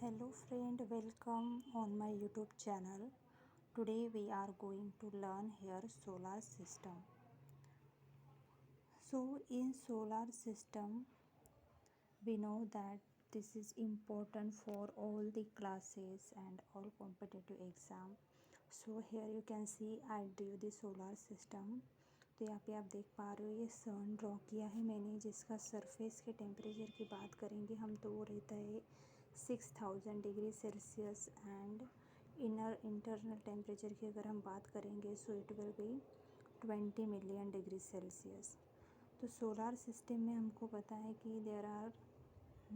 Hello friend, welcome on my YouTube channel. Today we are going to learn here solar system. So in solar system we know that this is important for all the classes and all competitive exam. So here you can see I drew the solar system. तो यहाँ पे आप देख पा रहे हो ये सन draw किया है मैंने, जिसका सरफेस के टेम्परेचर की बात करेंगे हम तो वो रहता है 6000 degree Celsius and internal temperature की अगर हम बात करेंगे so it will B 20 million degree Celsius. तो सोलार सिस्टम में हमको पता है कि there are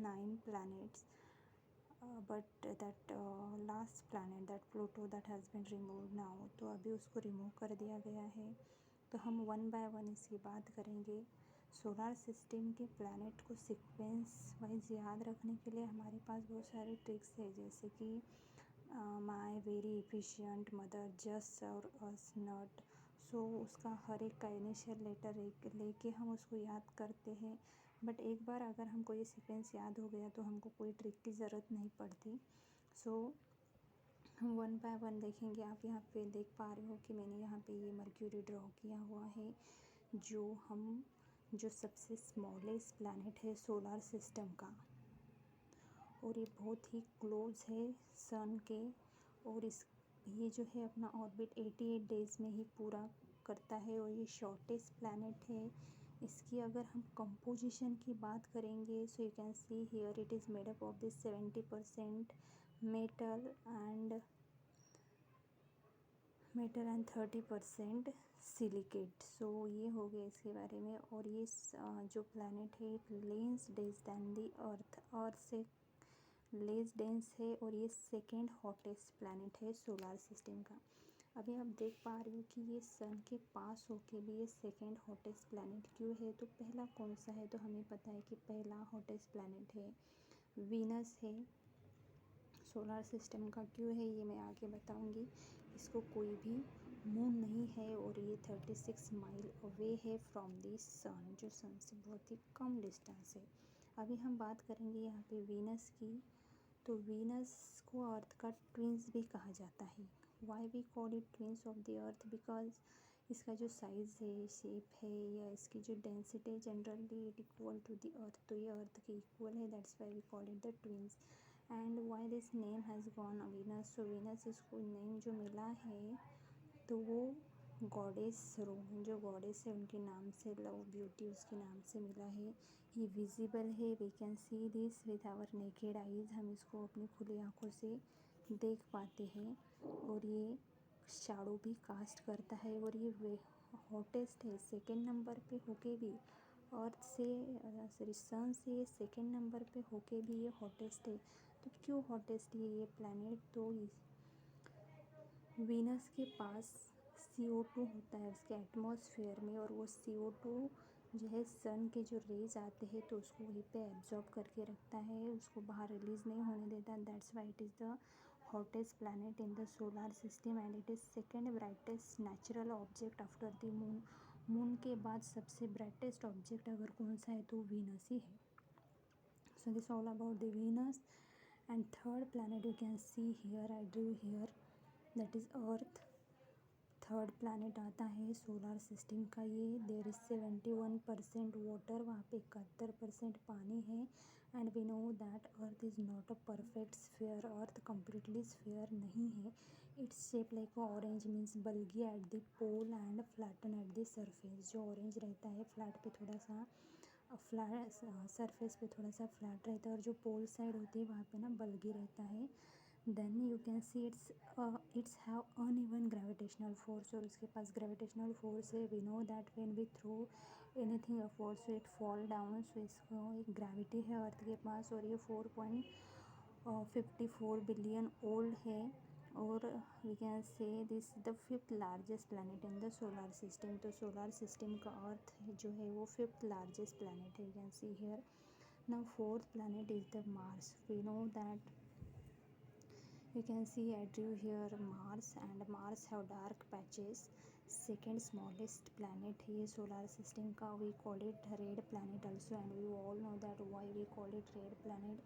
9 planets, but that last planet that Pluto that has been removed now, तो अभी उसको रिमूव कर दिया गया है। तो हम वन बाय वन इसकी बात करेंगे। सोलार सिस्टम के प्लैनेट को सीक्वेंस वाइज याद रखने के लिए हमारे पास बहुत सारे ट्रिक्स है, जैसे कि my very efficient mother just और अस नॉट। सो उसका हर एक का इनिशियल लेटर लेके हम उसको याद करते हैं। बट एक बार अगर हमको ये सीक्वेंस याद हो गया तो हमको कोई ट्रिक की ज़रूरत नहीं पड़ती। सो हम वन बाय वन देखेंगे। आप यहाँ पे देख पा रहे हो कि मैंने यहाँ पे ये मर्क्यूरी ड्रॉ किया हुआ है, जो सबसे स्मॉलेस्ट प्लैनेट है सोलार सिस्टम का, और ये बहुत ही क्लोज है सन के। और ये जो है अपना ऑर्बिट 88 डेज़ में ही पूरा करता है और ये शॉर्टेस्ट प्लैनेट है। इसकी अगर हम कंपोजिशन की बात करेंगे so you can see here it is made up of this 70% metal and 30% silicate. So ये हो गया इसके बारे में। और ये जो प्लैनेट है it less dense than the earth से लेस डेंस है, और ये सेकेंड हॉटेस्ट प्लैनेट है सोलार सिस्टम का। अभी आप देख पा रहे हो कि ये सन के पास होके भी ये सेकेंड हॉटेस्ट प्लैनेट क्यों है। तो पहला कौन सा है, तो हमें पता है कि पहला हॉटेस्ट प्लैनेट है वीनस है सोलार सिस्टम का। क्यों है ये मैं आगे बताऊंगी। इसको कोई भी मून नहीं है और ये 36 माइल अवे है फ्रॉम दी सन, जो सन से बहुत ही कम डिस्टेंस है। अभी हम बात करेंगे यहाँ पे वीनस की। तो वीनस को अर्थ का ट्विंस भी कहा जाता है। Why we call it twins of the earth, because इसका जो साइज़ है, शेप है, या इसकी जो डेंसिटी है generally it equal to the earth, तो ये अर्थ के इक्वल है। That's why we call it the twins. And why this name has gone Venus, so Venus इसको नेम जो मिला है तो वो गॉडेस रोमन जो गॉडेस है उनके नाम से, लव ब्यूटी उसके नाम से मिला है। ये विजिबल है, we can see this with our naked eyes, हम इसको अपनी खुली आँखों से देख पाते हैं। और ये शैडो भी कास्ट करता है, और ये हॉटेस्ट है सेकंड नंबर पे होके भी अर्थ से सॉरी सन से ये सेकंड नंबर पे होके भी ये हॉटेस्ट है। तो क्यों हॉटेस्ट है ये प्लैनेट, तो वीनस के पास CO2 होता है उसके एटमॉस्फेयर में, और वो CO2 जो है सन के जो रेज आते हैं तो उसको वहीं पे एब्जॉर्ब करके रखता है, उसको बाहर रिलीज़ नहीं होने देता। That's why it is the hottest planet in the solar system and it is second brightest natural object after the moon. Moon के बाद सबसे ब्राइटेस्ट ऑब्जेक्ट अगर कौन सा है तो वीनस ही है। So this all about the Venus. And third planet you can see here, I drew here, that is earth. Third planet आता है सोलार सिस्टम का ये। देयर इज़ 71% वाटर, वहाँ पे 71% पानी है। And we know that earth is not a perfect sphere, earth completely sphere नहीं है। Its shape like orange, means bulgy at the pole and flatten at the surface. जो orange रहता है flat पे थोड़ा सा फ्लैट, सरफेस पे थोड़ा सा फ्लैट रहता है, और जो पोल साइड होती है वहाँ पे ना बल्गी रहता है। Then you can see its have uneven gravitational force, और उसके पास ग्रेविटेशनल फोर्स है। We know that when we throw anything upward so it fall down. So इसको एक ग्रेविटी है अर्थ के पास, और ये 4.54 बिलियन ओल्ड है। और we can say this the fifth largest planet in the solar system. तो सोलार सिस्टम का अर्थ जो है वो फिफ्थ लार्जेस्ट प्लैनेट है, you can see here. Now fourth planet is the Mars. We know that you can see I drew here Mars, and Mars have dark patches. Second smallest planet है solar system का, we call it red planet also, and we all know that why we call it red planet,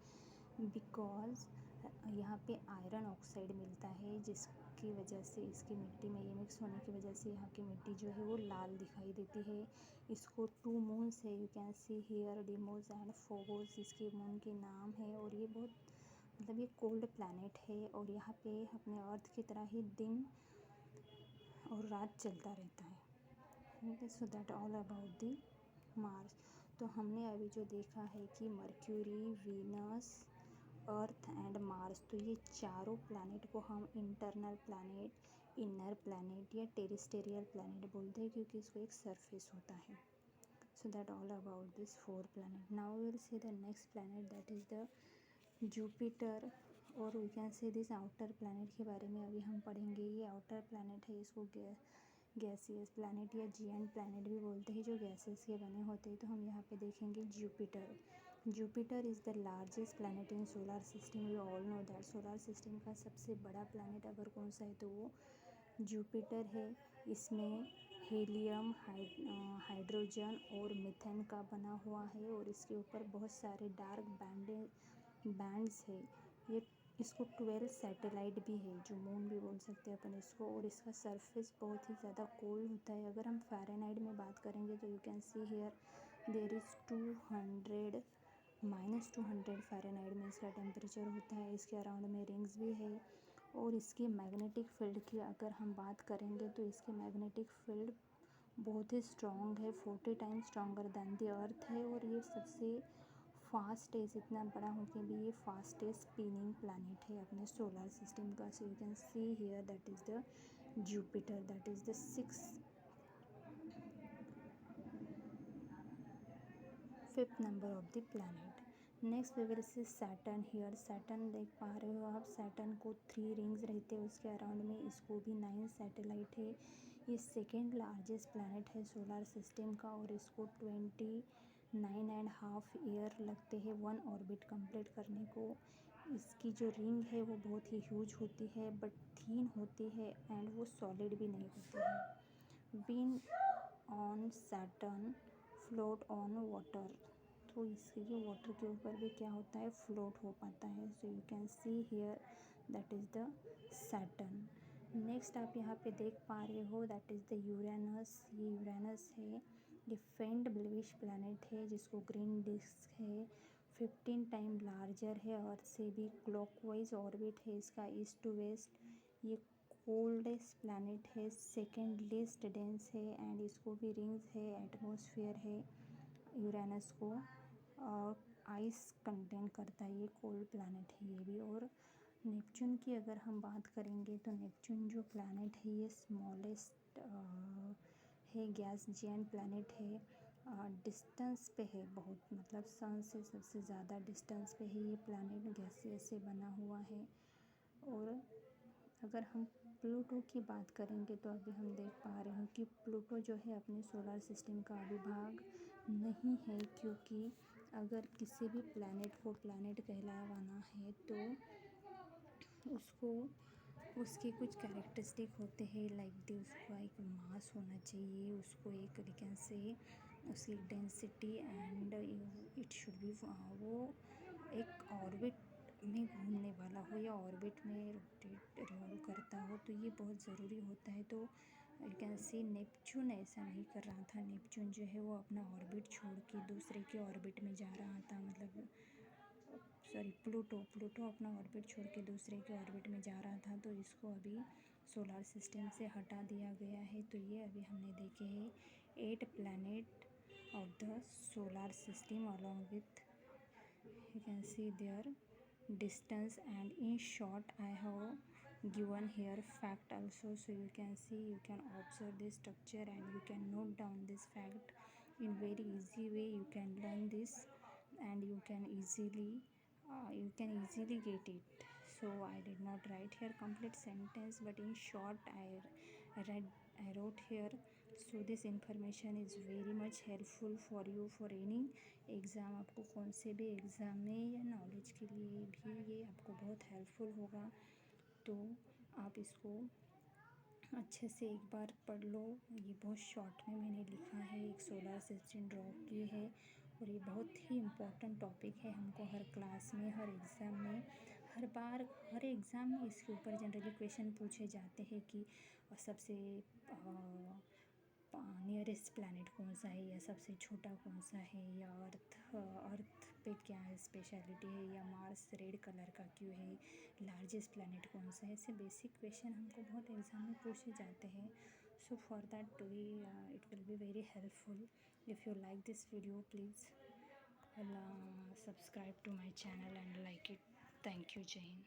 because यहाँ पे iron oxide मिलता है, जिसकी वजह से इसकी मिट्टी में ये मिक्स होने की वजह से यहाँ की मिट्टी जो है वो लाल दिखाई देती है। इसको 2 मून्स है, you can see here Deimos and Phobos इसके मून के नाम है। और ये बहुत मतलब ये कोल्ड प्लैनेट है और यहाँ पे अपने अर्थ की तरह ही दिन और रात चलता रहता है। So that all about the Mars. तो हमने अभी जो देखा है कि Mercury, Venus, Earth and Mars, तो ये चारों प्लैनेट को हम इंटरनल प्लैनेट, इनर प्लैनेट या टेरेस्टेरियल प्लैनेट बोलते हैं, क्योंकि इसको एक सरफेस होता है। So that all about this 4 planet. Now we will see the next planet, that is the Jupiter, और we can see this outer planet के बारे में अभी हम पढ़ेंगे। ये आउटर प्लैनेट है, इसको गैसियस प्लैनेट या जिएंट प्लैनेट भी बोलते हैं, जो गैसेस के बने होते हैं। तो हम यहाँ पे देखेंगे Jupiter. Jupiter is the largest planet in solar system. We all know that solar system का सबसे बड़ा प्लैनेट अगर कौन सा है तो वो जुपिटर है। इसमें हीलियम, हाइड्रोजन और मीथेन का बना हुआ है और इसके ऊपर बहुत सारे डार्क बैंड्स है। ये इसको 12 सैटेलाइट भी है, जो मून भी बोल सकते हैं अपन इसको। और इसका सरफेस बहुत ही ज़्यादा कोल्ड होता है। अगर हम फ़ारेनहाइट में बात करेंगे तो you can see here there is 200 -200 Fahrenheit में इसका टेम्परेचर होता है। इसके अराउंड में रिंग्स भी है। और इसके मैग्नेटिक फील्ड की अगर हम बात करेंगे तो इसके मैग्नेटिक फील्ड बहुत ही स्ट्रॉन्ग है, 40 times stronger than the earth है। और ये सबसे फास्टेस्ट, इतना बड़ा होकर भी ये फास्टेस्ट स्पिनिंग प्लैनेट है अपने सोलर सिस्टम का। So you can see here that is the Jupiter, that is the 5th number of the planet. Next we will see Saturn here. Saturn देख पा रहे हो आप, सैटर्न को 3 रिंग्स रहते हैं उसके अराउंड में। इसको भी 9 सैटेलाइट है। ये सेकेंड लार्जेस्ट प्लैनेट है सोलर सिस्टम का और इसको 29.5 ईयर लगते हैं 1 ऑर्बिट कंप्लीट करने को। इसकी जो रिंग है वो बहुत ही ह्यूज होती है, बट थीन होती है एंड वो सॉलिड भी नहीं होती है। Wind on Saturn float on water, तो इसके वाटर के ऊपर भी क्या होता है, फ्लोट हो पाता है। सो you can see here that is the Saturn. Next आप यहाँ पे देख पा रहे हो दैट इज़ द यूरेनस। ये यूरेनस है, ये फेंट ब्लूइश प्लैनेट है जिसको ग्रीन डिस्क है, 15 टाइम लार्जर है अर्थ से भी। क्लॉकवाइज ऑर्बिट है इसका, ईस्ट टू वेस्ट। ये कोल्डेस्ट प्लैनेट है, सेकेंड लीस्ट डेंस है एंड इसको भी रिंग्स है, एटमॉस्फेयर है यूरेनस को, और आइस कंटेन करता है। ये कोल्ड प्लैनेट है ये भी। और नेपच्यून की अगर हम बात करेंगे तो नेपच्यून जो प्लैनेट है ये स्मॉलेस्ट है, गैस जिएंट प्लैनेट है। डिस्टेंस पे है बहुत, मतलब सन से सबसे ज़्यादा डिस्टेंस पे है ये प्लैनेट, गैसेस से बना हुआ है। और अगर हम प्लूटो की बात करेंगे तो अभी हम देख पा रहे हैं कि प्लूटो जो है अपने सोलर सिस्टम का अविभाग नहीं है, क्योंकि अगर किसी भी प्लैनेट को प्लैनेट कहलावाना है तो उसको उसके कुछ कैरेक्टरिस्टिक होते हैं, लाइक उसका एक मास होना चाहिए, उसको एक वी कैन से उसकी density and it should be वो एक ऑर्बिट में घूमने वाला हो या ऑर्बिट में रोटेट रिवॉल्व करता हो, तो ये बहुत ज़रूरी होता है। तो यू कैन सी नेपच्यून ऐसा नहीं कर रहा था। नेपच्यून जो है वो अपना ऑर्बिट छोड़ के दूसरे के ऑर्बिट में जा रहा था, मतलब सॉरी प्लूटो अपना ऑर्बिट छोड़ के दूसरे के ऑर्बिट में जा रहा था। तो इसको अभी सोलर सिस्टम से हटा दिया गया है। तो ये अभी हमने देखे हैं 8 planet of the solar system along with you can see their distance, and in short I have given here fact also, so you can see, you can observe this structure and you can note down this fact in very easy way. You can learn this and you can easily get it. So I did not write here complete sentence, but in short I wrote here. So this information is very much helpful for you for any exam. आपको कौन से भी exam में या knowledge के लिए भी ये आपको बहुत हेल्पफुल होगा। तो आप इसको अच्छे से एक बार पढ़ लो। ये बहुत शॉर्ट में मैंने लिखा है, एक सोलर सिस्टम ड्रॉ की है और ये बहुत ही इम्पोर्टेंट टॉपिक है, हमको हर क्लास में, हर एग्ज़ाम में, हर बार हर एग्ज़ाम में इसके ऊपर जनरली क्वेश्चन पूछे जाते हैं कि सबसे नियरेस्ट प्लैनेट कौन सा है, या सबसे छोटा कौन सा है, या अर्थ पे क्या है स्पेशलिटी है, या मार्स रेड कलर का क्यों है, लार्जेस्ट प्लैनेट कौन सा है। ऐसे बेसिक क्वेश्चन हमको बहुत एग्ज़ाम में पूछे जाते हैं। So for that we it will be very helpful. If you like this video, please subscribe to my channel and like it. Thank you, Jane.